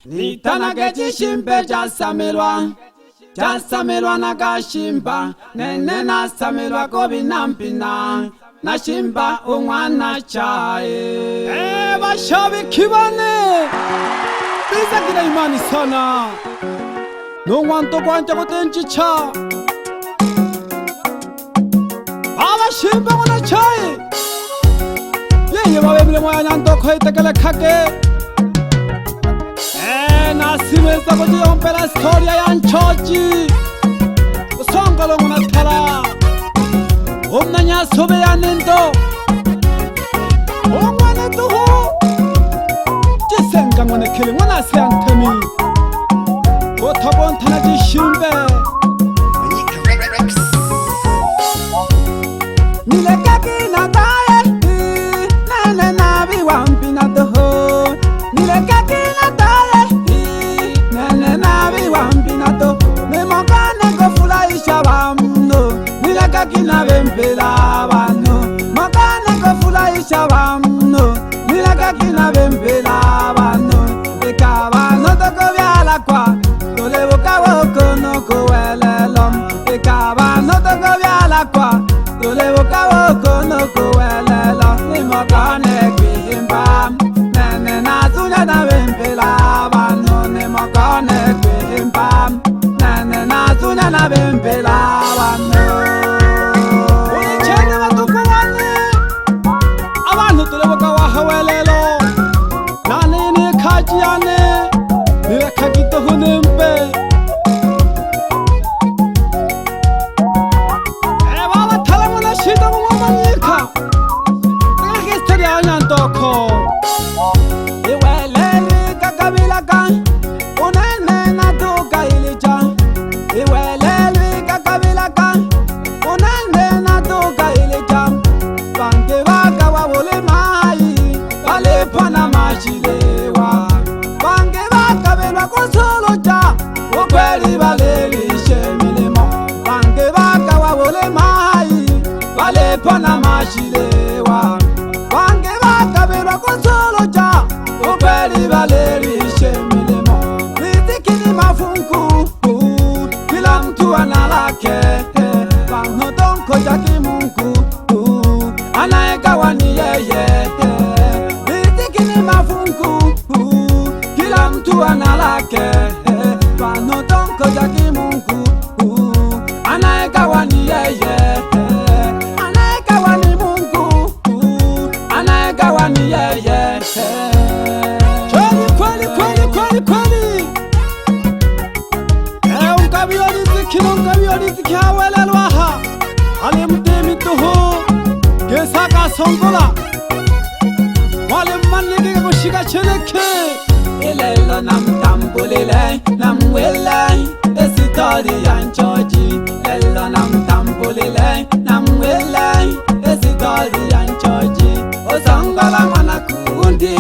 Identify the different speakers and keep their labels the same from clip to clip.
Speaker 1: Nitanage chishimbe jasamelwa na gashimba nene nasamelwa gobi nampina na shimba umwana chae bashabiki bane bizagira imani sana nongwanto kwanja kutenchicha abashimba mwana chae yeye babe mile mwana ndoko itekele kake nasimeza kujiompela historia ya nchoji usongolo munatala umnanya sobe ya nendo umwana tuhu jisenga mwanekele mwana siantemi otobontana jishimbe nilekaki na dae nene nabi wampi na toho nilekaki na dae Kina bempela bano makane ko fulaisha bano milaka kina bempela bano ekabano to ko byala kwa tole bokawo kono ko welelom ekabano to ko byala kwa tole bokawo kono ko welelom ni makane kwimba nene na tunya na bempela bano ni makane kwimba nene na tunya na bempela bano Pana mashilewa wange bakabera konsoloja ubeli baleri shemilemo nitikini mafunku kila mtu analake bano donko jaki mungu anayegawa ni yeye nitikini mafunku kila mtu analake bano donko jaki mungu anayegawa ni yeye songola wale manige kushika cheleke ilelo namtambulile namwele esitori ya nchoji lelo namtambulile namwele esitori ya nchoji osongola mwana kundi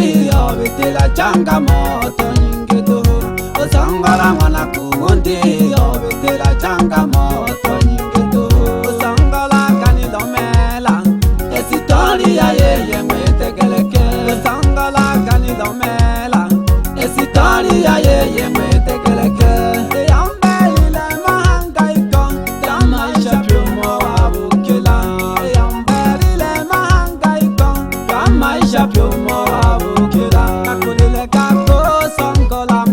Speaker 1: obitila changamoto nyingi tu osongola mwana kundi obitila changamoto nyingi tu osongola kanilomela ya yeye mwetekeleke sangala kanilomela esitori ya yeye mwetekeleke yambelile mahangaiko kamaisha pyomo wabukila yambelile mahangaiko kamaisha pyomo wabukila kakulile kako songola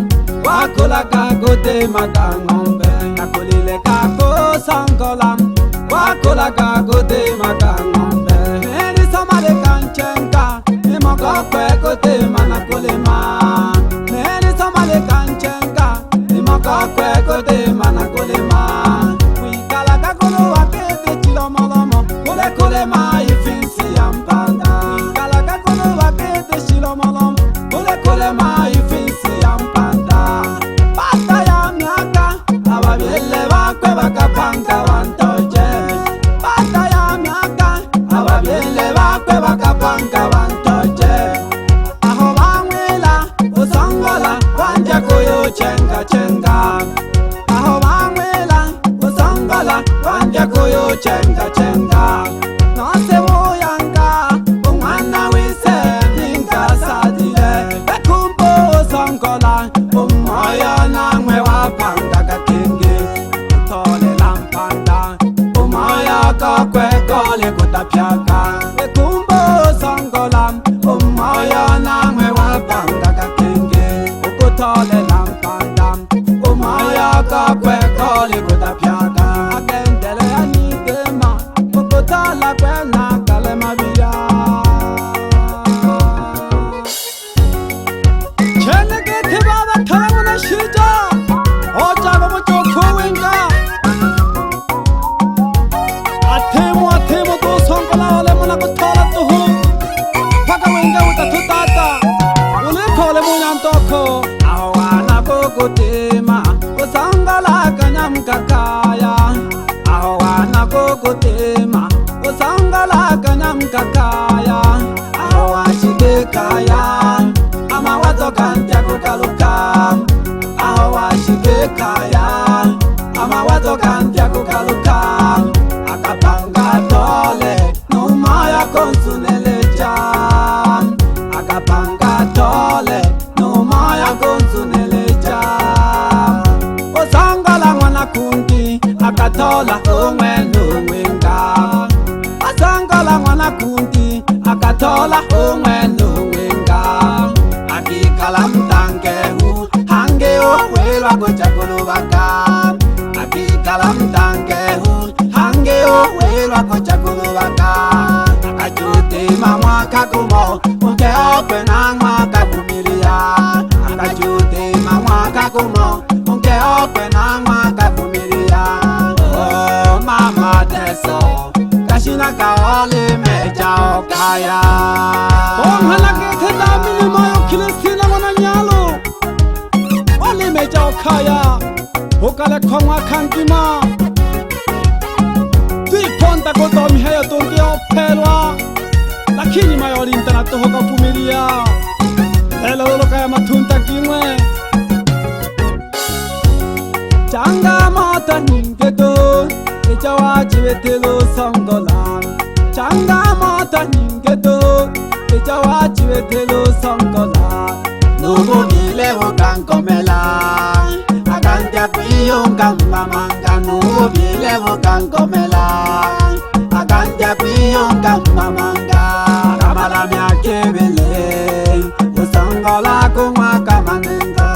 Speaker 1: wakula kagote makangombe kakulile kako songola wakula kagote makangombe kote mana kolema nene samale kanchenga imaka kwe kote mana kolema wikala kakolo wakete chilo molomo kule kule ma ifinsi yampanda wikala kakolo wakete chilo molomo kule kule ma ifinsi yampanda pata ya miaka ababiele bakwe bakapanga wantoje pata ya miaka ababiele bakwe bakapanga wantoje chenga chenga aho bamwela usongola wanja kuyo chenga chenga nose boyanga umwana wise ninga sadile bekumbo usongola umoya nangwe wapanga kakenge utole lampanda umoya kakwe kole kutapyaka ekumbo songola umoya nangwe wapanga kakenge ukutole lampanda umoya kakwe kole kutapyaka agendele anigema ukutala kwena kale mabia Kutema usangala kanyamkakaya aho wana kukutema usangala kanyamkakaya aho washikekaya ama watokantya kukaluka aho washikekaya ama watokantya kukaluka akapanga tole numaya konsuneleja akapanga tole numaya konsuneleja osangala mwana kundi akatola umwenu winga osangala mwana kundi akatola umwenu winga akikala mtangehu hange owelwa kochakulubaka akikala mtangehu hange owelwa kochakulubaka akachutima mwaka kumo unge okwe na mwaka kumilia akachutima mwaka kumo unge okwe na mwaka kumilia oh mama teso kashina kaole meja okaya onghala kethela milimo yo Kristina mwana nyalo ole meja okaya okale khongwa khankima tuiponta kotomi heyo tungi ophelwa lakini mayolinta na toho kavumilia elolo kaya mathunta kimwe changamoto ningeto echawachiwetelo songola changamoto ningeto echawachiwetelo songola nubugile bukankomela akantya kwiyunga mamanga nubugile bukankomela akantya kwiyunga mamanga kamala myakebele usongola kumwaka manengo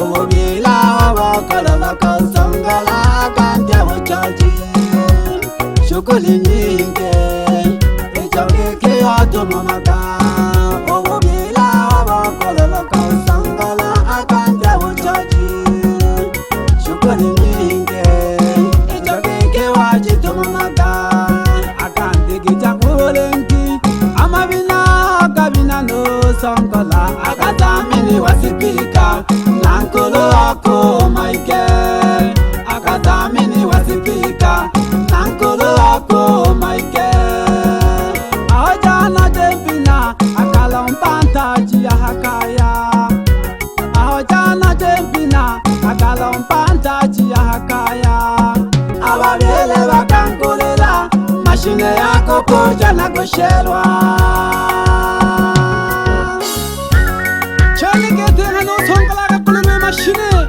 Speaker 1: ububila obokololoko usongola akantya buchochi shukuli nyinge echokeke otumamaga ububila obokololoko usongola akantya buchochi shukuli nyinge echokeke wachitumamaga songola akatamini wasipika nankolo ako maike akatamini wasipika nankolo ako maike ahojana dempina akalompanta jia hakaya ahojana dempina akalompanta jia hakaya ababyele bakankolela mashine yako koja na goshelwa mashine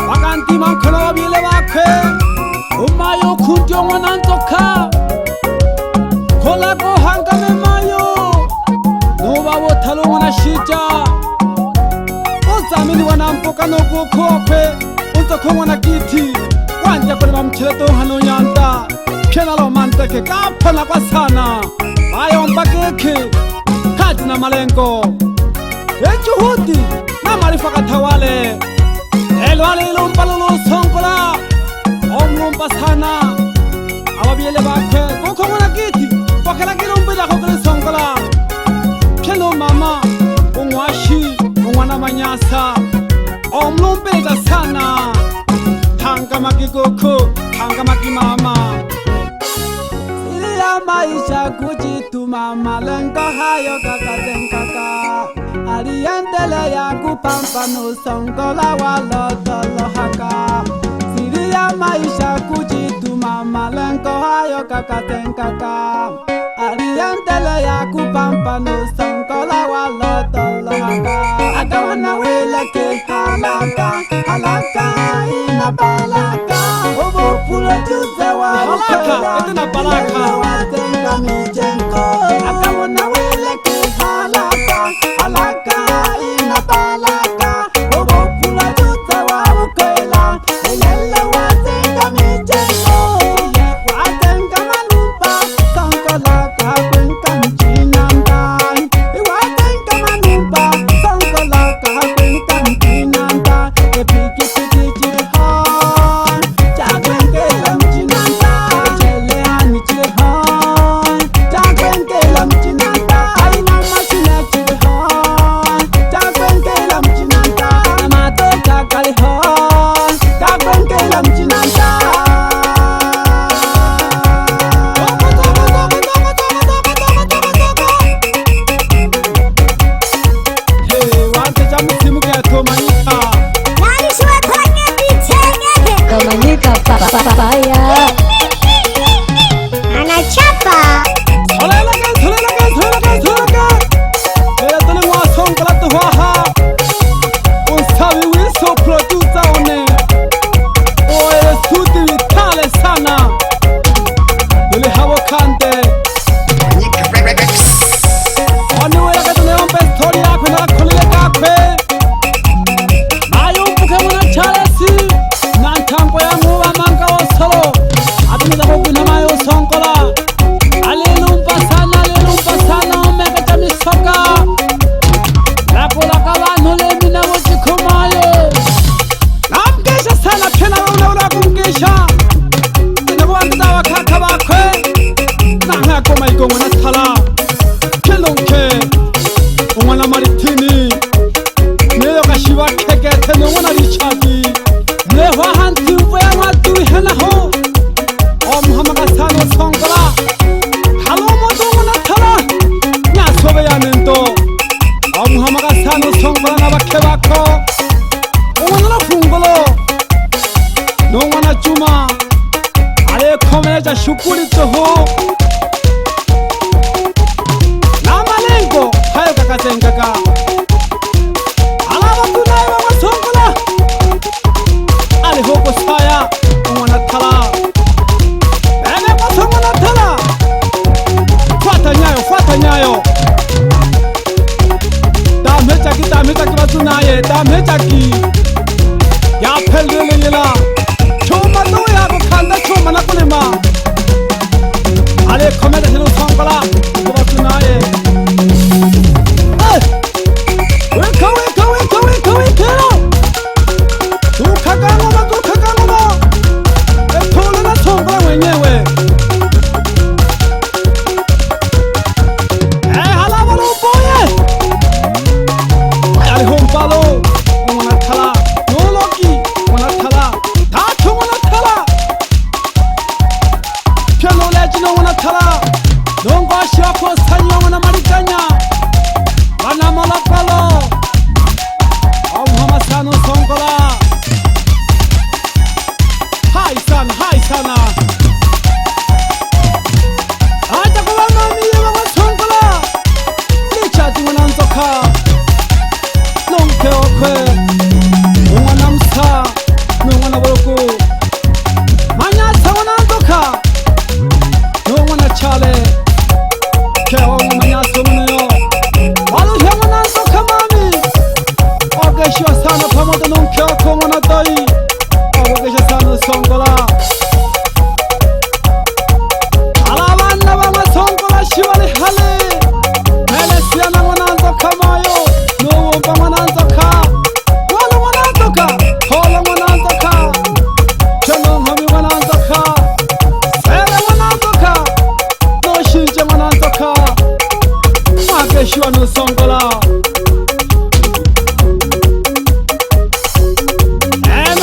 Speaker 1: wakanti mankhola wabile bakhe umayo khutyo ngwana ntoka khola ko hangame mayo noba bothalo ngwana shita uzamini wana mpoka nokukhokwe untokho ngwana kithi wanja kole bamtsheleto hano nyanta phela lo manteke ka phona kwa sana ayo mpakekhe khathi na malenko echuhudi na marifa kathawale elwale lompalolo songola omlompa sana ababyele bakhe kokhona kithi bakhala kilompela khokele songola phelo mama ungwashi ungwana manyasa omlompela sana thanga makikokho thanga makimama ya maisha kujituma malengo hayo kakazenkaka aliendele ya kupampa nusongola walotolo haka siri ya maisha kujituma malengo hayo kakazenkaka aliendele ya kupampa nusongola walotolo akawana weleke halaka halaka ina balaka obopulo juze wa
Speaker 2: halaka ina balaka
Speaker 1: watenga mijengo akawana weleke halaka halaka ina balaka obopulo juze wa ukela elele watenga mijengo watenga manumba sankolaka kwenka mchinanda watenga manumba sankolaka kwenka mchinanda epikipiki chihon chakwenkela mchinanda cheleani chihon chakwenkela mchinanda aina mashina chihon chakwenkela mchinanda namato chakalihon chakwenkela mchinanda
Speaker 3: Tomanyika papaya anachapa
Speaker 2: shughuli toho na malengo hayo kakazengaka alaba kunaye wa masongola alihoko saya umwana tala ene masongola tala fuata nyayo damechaki batunaye damechaki ya pelele yela choma to ya kukanda choma na kulema ale komeda hilo songala batunaye weka tukagangoma epole na songala mwenyewe halaba luboye ali hompalo mwana thala noloki mwana thala tatu mwana thala piano legino mwana thala dongo ashako sanyo mwana mariganya bana malakalo Muhammad Sanu Songola hai sana aja kwa mami ya mama Songola licha tingana nzoka nonke okwe umwana msa n'umwana boko manyatsa mwana nzoka n'umwana chale keho manyatsa muno walu ya mwana nzoka mami ogesha sana pamoja nonke okwe mwana dai ogesha sana Songola alabana bama Songola shibali hale melesiana mwana nzoka mayo n'uwumva mwana nzoka wala mwana nzoka hola mwana nzoka chano nkami mwana nzoka sele mwana nzoka noshinje mwana nzoka mageshiwa n'Songola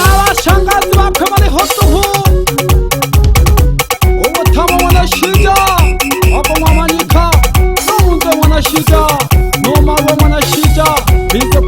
Speaker 2: abashangazi bakwe bari hotuhu ubutama mwana shija obo mwamanyika n'umunze mwana shija n'umabo mwana shija bizo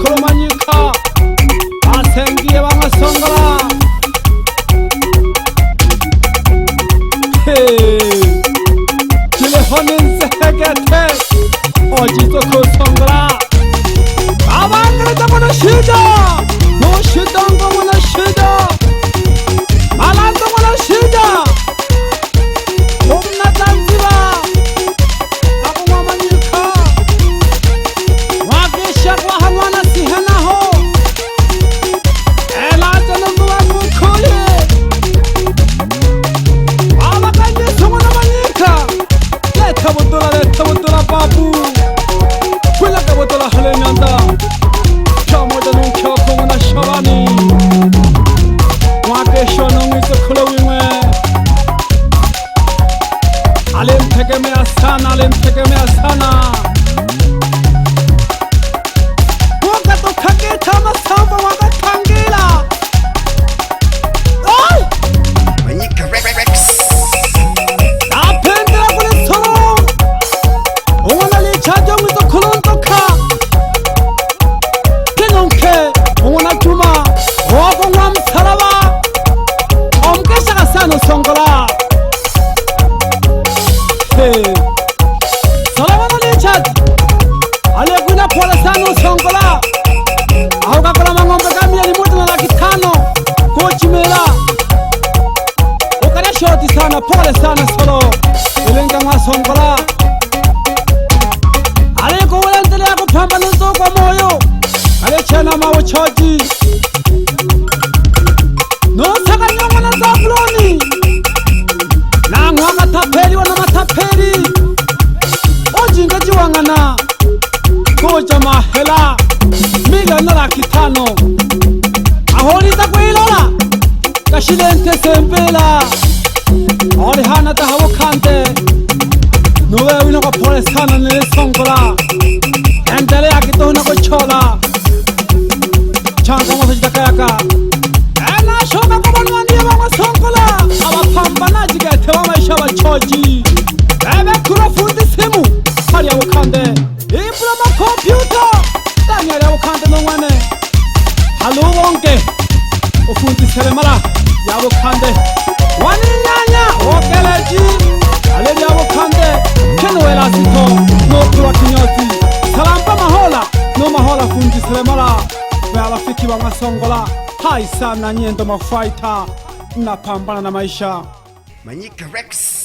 Speaker 2: sana, pole sana solo ilenga Masongola aliko uendelea kupambana kwa moyo alechena mauchoji no saka nyonga na zabloni na ngwanga tapeli wana matapeli ojinga jiwangana koja mahela milioni laki 5 aholiza kwilola kashilente sembela oli hana tahawo kante nuwe wino kwa pole sana nilisongola endelea kitohuna kuchola changa mwasa jitakayaka ena shoka kubanuandiye wangu songola abapambanaji gete wa maisha wachoji ebe kuro fundi simu hali ya wakande ibula makompyuta daniel ya wakande nongwane halu wonke ufundi seremala ya wakande wani nyanya wakeleji aleri ya wakande kenuela sito no kuwa kinyoti salamba mahola no mahola fundi seremala wa rafiki wa Masongola hai sana nyendo mafaita napambana na maisha
Speaker 4: Manyika Rex.